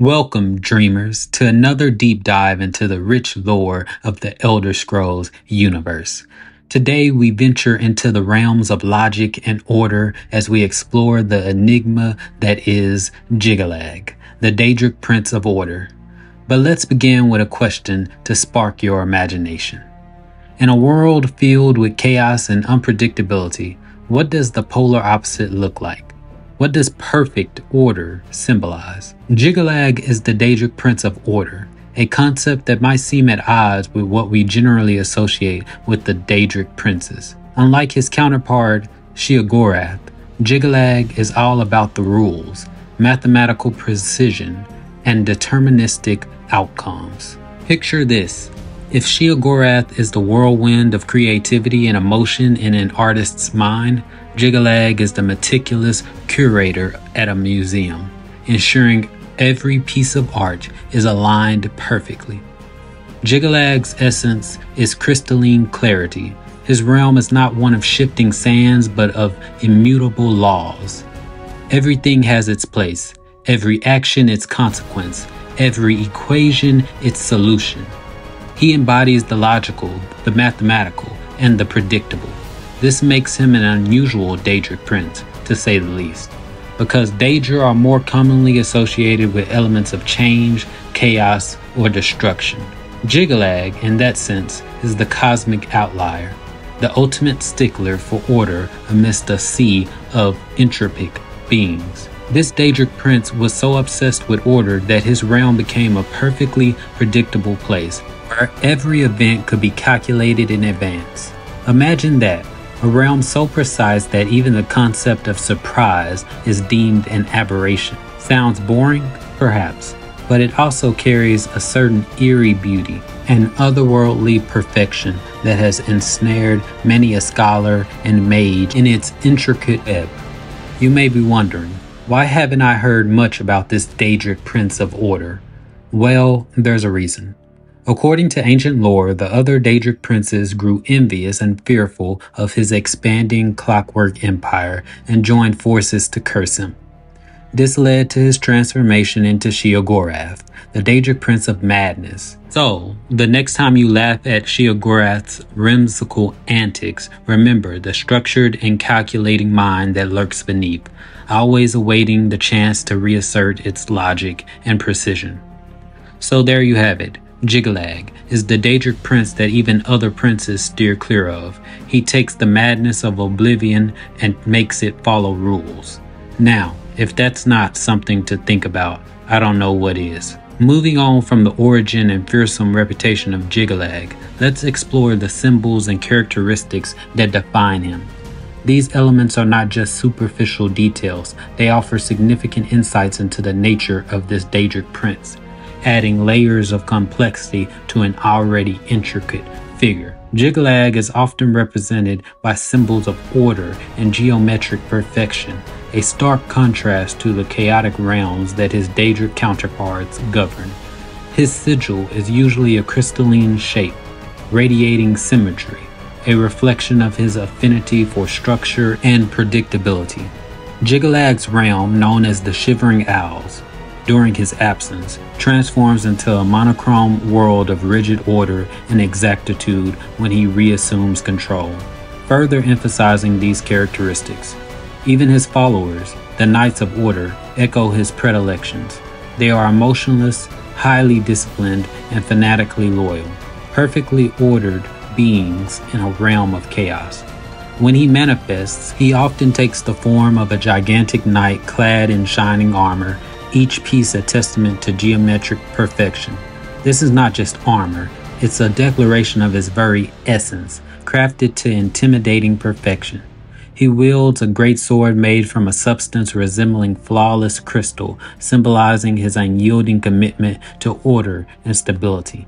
Welcome, dreamers, to another deep dive into the rich lore of the Elder Scrolls universe. Today we venture into the realms of logic and order as we explore the enigma that is Jyggalag, the Daedric Prince of Order. But let's begin with a question to spark your imagination. In a world filled with chaos and unpredictability, what does the polar opposite look like? What does perfect order symbolize? Jyggalag is the Daedric Prince of Order, a concept that might seem at odds with what we generally associate with the Daedric princes. Unlike his counterpart, Sheogorath, Jyggalag is all about the rules, mathematical precision, and deterministic outcomes. Picture this. If Sheogorath is the whirlwind of creativity and emotion in an artist's mind, Jyggalag is the meticulous curator at a museum, ensuring every piece of art is aligned perfectly. Jyggalag's essence is crystalline clarity. His realm is not one of shifting sands, but of immutable laws. Everything has its place, every action its consequence, every equation its solution. He embodies the logical, the mathematical, and the predictable. This makes him an unusual Daedric prince, to say the least, because Daedra are more commonly associated with elements of change, chaos, or destruction. Jyggalag, in that sense, is the cosmic outlier, the ultimate stickler for order amidst a sea of entropic beings. This Daedric prince was so obsessed with order that his realm became a perfectly predictable place, where every event could be calculated in advance. Imagine that. A realm so precise that even the concept of surprise is deemed an aberration. Sounds boring? Perhaps. But it also carries a certain eerie beauty, an otherworldly perfection that has ensnared many a scholar and mage in its intricate web. You may be wondering, why haven't I heard much about this Daedric Prince of Order? Well, there's a reason. According to ancient lore, the other Daedric princes grew envious and fearful of his expanding clockwork empire and joined forces to curse him. This led to his transformation into Sheogorath, the Daedric Prince of Madness. So, the next time you laugh at Sheogorath's whimsical antics, remember the structured and calculating mind that lurks beneath, always awaiting the chance to reassert its logic and precision. So there you have it. Jyggalag is the Daedric prince that even other princes steer clear of. He takes the madness of Oblivion and makes it follow rules. Now, if that's not something to think about, I don't know what is. Moving on from the origin and fearsome reputation of Jyggalag, let's explore the symbols and characteristics that define him. These elements are not just superficial details, they offer significant insights into the nature of this Daedric prince, adding layers of complexity to an already intricate figure. Jyggalag is often represented by symbols of order and geometric perfection, a stark contrast to the chaotic realms that his Daedric counterparts govern. His sigil is usually a crystalline shape, radiating symmetry, a reflection of his affinity for structure and predictability. Jyggalag's realm, known as the Shivering Isles, during his absence, transforms into a monochrome world of rigid order and exactitude when he reassumes control, further emphasizing these characteristics. Even his followers, the Knights of Order, echo his predilections. They are emotionless, highly disciplined, and fanatically loyal, perfectly ordered beings in a realm of chaos. When he manifests, he often takes the form of a gigantic knight clad in shining armor, each piece a testament to geometric perfection. This is not just armor, it's a declaration of his very essence, crafted to intimidating perfection. He wields a great sword made from a substance resembling flawless crystal, symbolizing his unyielding commitment to order and stability.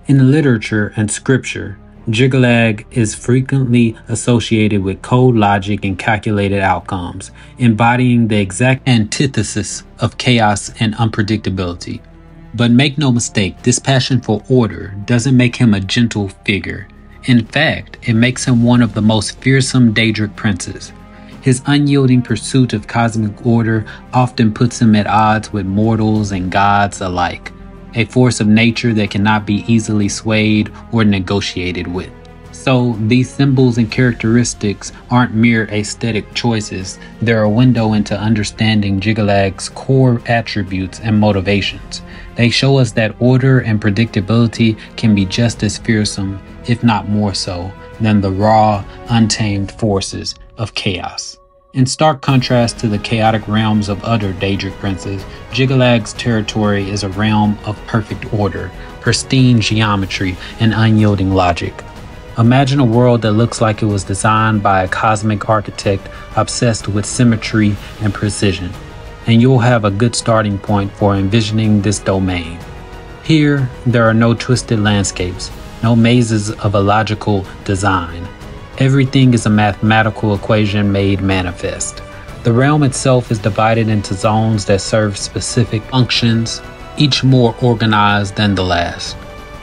In literature and scripture, Jyggalag is frequently associated with cold logic and calculated outcomes, embodying the exact antithesis of chaos and unpredictability. But make no mistake, this passion for order doesn't make him a gentle figure. In fact, it makes him one of the most fearsome Daedric princes. His unyielding pursuit of cosmic order often puts him at odds with mortals and gods alike, a force of nature that cannot be easily swayed or negotiated with. So these symbols and characteristics aren't mere aesthetic choices, they're a window into understanding Jyggalag's core attributes and motivations. They show us that order and predictability can be just as fearsome, if not more so, than the raw, untamed forces of chaos. In stark contrast to the chaotic realms of other Daedric princes, Jyggalag's territory is a realm of perfect order, pristine geometry, and unyielding logic. Imagine a world that looks like it was designed by a cosmic architect obsessed with symmetry and precision, and you'll have a good starting point for envisioning this domain. Here, there are no twisted landscapes, no mazes of illogical design. Everything is a mathematical equation made manifest. The realm itself is divided into zones that serve specific functions, each more organized than the last.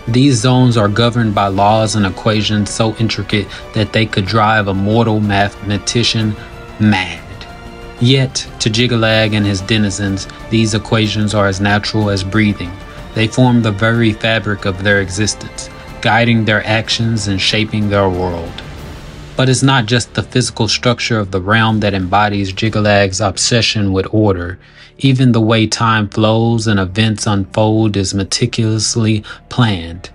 These zones are governed by laws and equations so intricate that they could drive a mortal mathematician mad. Yet, to Jyggalag and his denizens, these equations are as natural as breathing. They form the very fabric of their existence, guiding their actions and shaping their world. But it's not just the physical structure of the realm that embodies Jyggalag's obsession with order. Even the way time flows and events unfold is meticulously planned.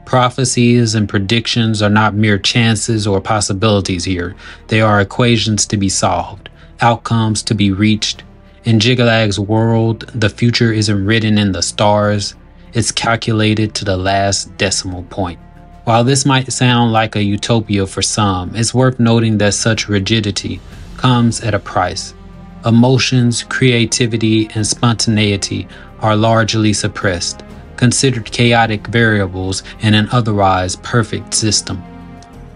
Prophecies and predictions are not mere chances or possibilities here. They are equations to be solved, outcomes to be reached. In Jyggalag's world, the future isn't written in the stars. It's calculated to the last decimal point. While this might sound like a utopia for some, it's worth noting that such rigidity comes at a price. Emotions, creativity, and spontaneity are largely suppressed, considered chaotic variables in an otherwise perfect system.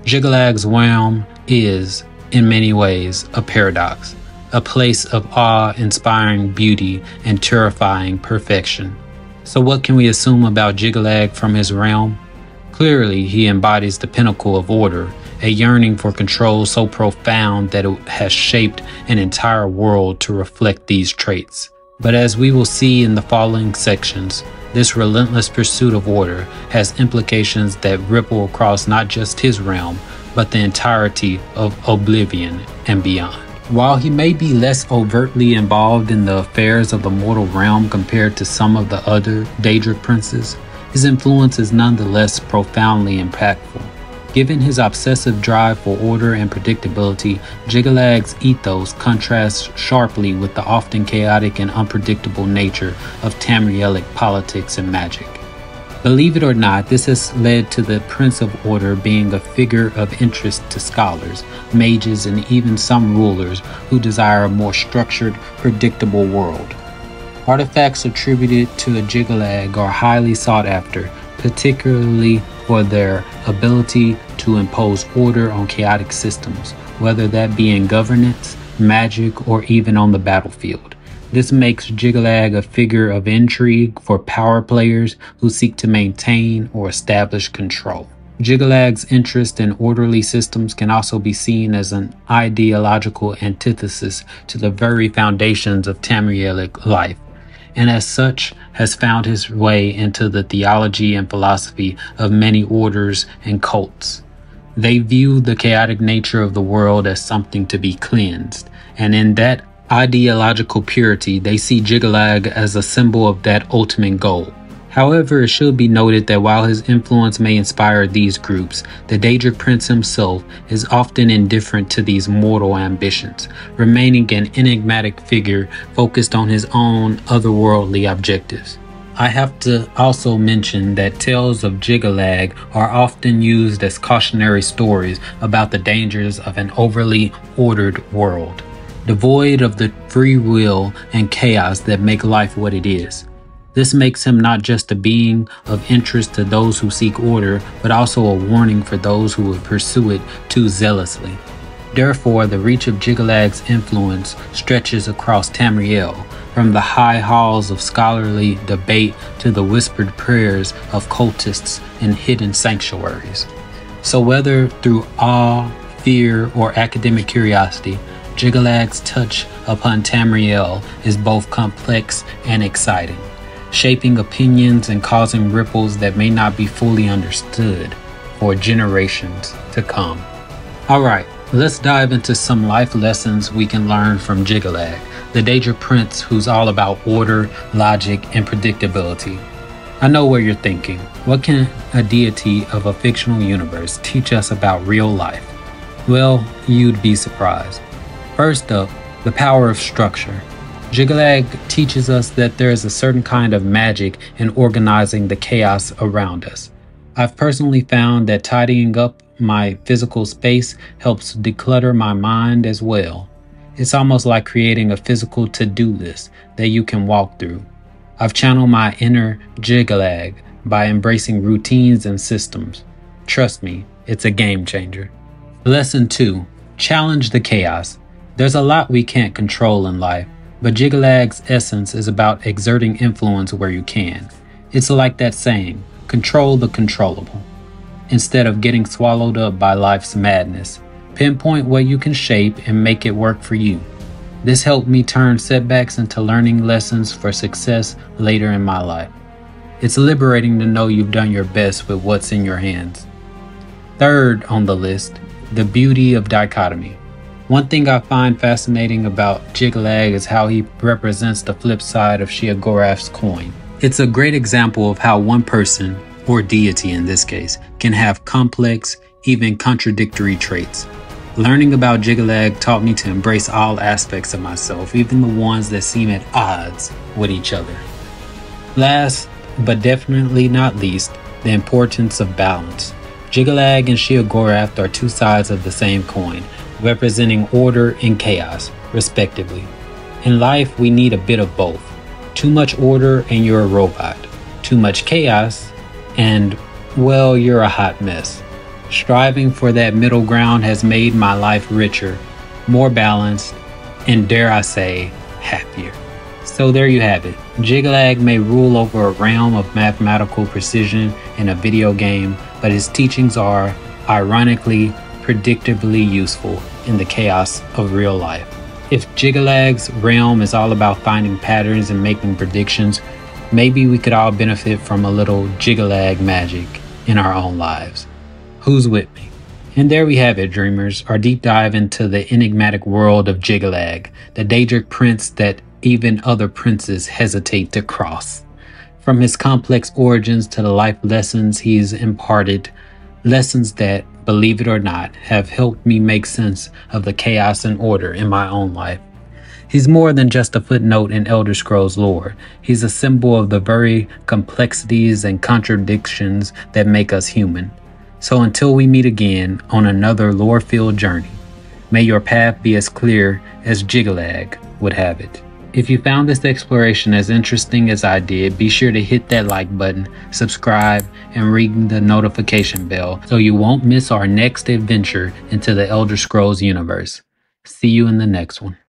Jyggalag's realm is, in many ways, a paradox, a place of awe-inspiring beauty and terrifying perfection. So what can we assume about Jyggalag from his realm? Clearly, he embodies the pinnacle of order, a yearning for control so profound that it has shaped an entire world to reflect these traits. But as we will see in the following sections, this relentless pursuit of order has implications that ripple across not just his realm, but the entirety of Oblivion and beyond. While he may be less overtly involved in the affairs of the mortal realm compared to some of the other Daedric princes, his influence is nonetheless profoundly impactful. Given his obsessive drive for order and predictability, Jyggalag's ethos contrasts sharply with the often chaotic and unpredictable nature of Tamrielic politics and magic. Believe it or not, this has led to the Prince of Order being a figure of interest to scholars, mages, and even some rulers who desire a more structured, predictable world. Artifacts attributed to a Jyggalag are highly sought after, particularly for their ability to impose order on chaotic systems, whether that be in governance, magic, or even on the battlefield. This makes Jyggalag a figure of intrigue for power players who seek to maintain or establish control. Jyggalag's interest in orderly systems can also be seen as an ideological antithesis to the very foundations of Tamrielic life, and as such has found his way into the theology and philosophy of many orders and cults. They view the chaotic nature of the world as something to be cleansed, and in that ideological purity, they see Jyggalag as a symbol of that ultimate goal. However, it should be noted that while his influence may inspire these groups, the Daedric Prince himself is often indifferent to these mortal ambitions, remaining an enigmatic figure focused on his own otherworldly objectives. I have to also mention that tales of Jyggalag are often used as cautionary stories about the dangers of an overly ordered world, devoid of the free will and chaos that make life what it is. This makes him not just a being of interest to those who seek order, but also a warning for those who would pursue it too zealously. Therefore, the reach of Jyggalag's influence stretches across Tamriel, from the high halls of scholarly debate to the whispered prayers of cultists in hidden sanctuaries. So whether through awe, fear, or academic curiosity, Jyggalag's touch upon Tamriel is both complex and exciting, shaping opinions and causing ripples that may not be fully understood for generations to come. Alright, let's dive into some life lessons we can learn from Jyggalag, the Daedric Prince who's all about order, logic, and predictability. I know what you're thinking. What can a deity of a fictional universe teach us about real life? Well, you'd be surprised. First up, the power of structure. Jyggalag teaches us that there is a certain kind of magic in organizing the chaos around us. I've personally found that tidying up my physical space helps declutter my mind as well. It's almost like creating a physical to-do list that you can walk through. I've channeled my inner Jyggalag by embracing routines and systems. Trust me, it's a game changer. Lesson 2. Challenge the chaos. There's a lot we can't control in life, but Jyggalag's essence is about exerting influence where you can. It's like that saying, control the controllable. Instead of getting swallowed up by life's madness, pinpoint what you can shape and make it work for you. This helped me turn setbacks into learning lessons for success later in my life. It's liberating to know you've done your best with what's in your hands. Third on the list, the beauty of dichotomy. One thing I find fascinating about Jyggalag is how he represents the flip side of Sheogorath's coin. It's a great example of how one person, or deity in this case, can have complex, even contradictory traits. Learning about Jyggalag taught me to embrace all aspects of myself, even the ones that seem at odds with each other. Last, but definitely not least, the importance of balance. Jyggalag and Sheogorath are two sides of the same coin, representing order and chaos, respectively. In life, we need a bit of both. Too much order and you're a robot. Too much chaos and, well, you're a hot mess. Striving for that middle ground has made my life richer, more balanced, and dare I say, happier. So there you have it. Jyggalag may rule over a realm of mathematical precision in a video game, but his teachings are, ironically, predictably useful in the chaos of real life. If Jyggalag's realm is all about finding patterns and making predictions, maybe we could all benefit from a little Jyggalag magic in our own lives. Who's with me? And there we have it, dreamers, our deep dive into the enigmatic world of Jyggalag, the Daedric Prince that even other princes hesitate to cross. From his complex origins to the life lessons he's imparted, lessons that, believe it or not, have helped me make sense of the chaos and order in my own life. He's more than just a footnote in Elder Scrolls lore. He's a symbol of the very complexities and contradictions that make us human. So until we meet again on another lore-filled journey, may your path be as clear as Jyggalag would have it. If you found this exploration as interesting as I did, be sure to hit that like button, subscribe, and ring the notification bell so you won't miss our next adventure into the Elder Scrolls universe. See you in the next one.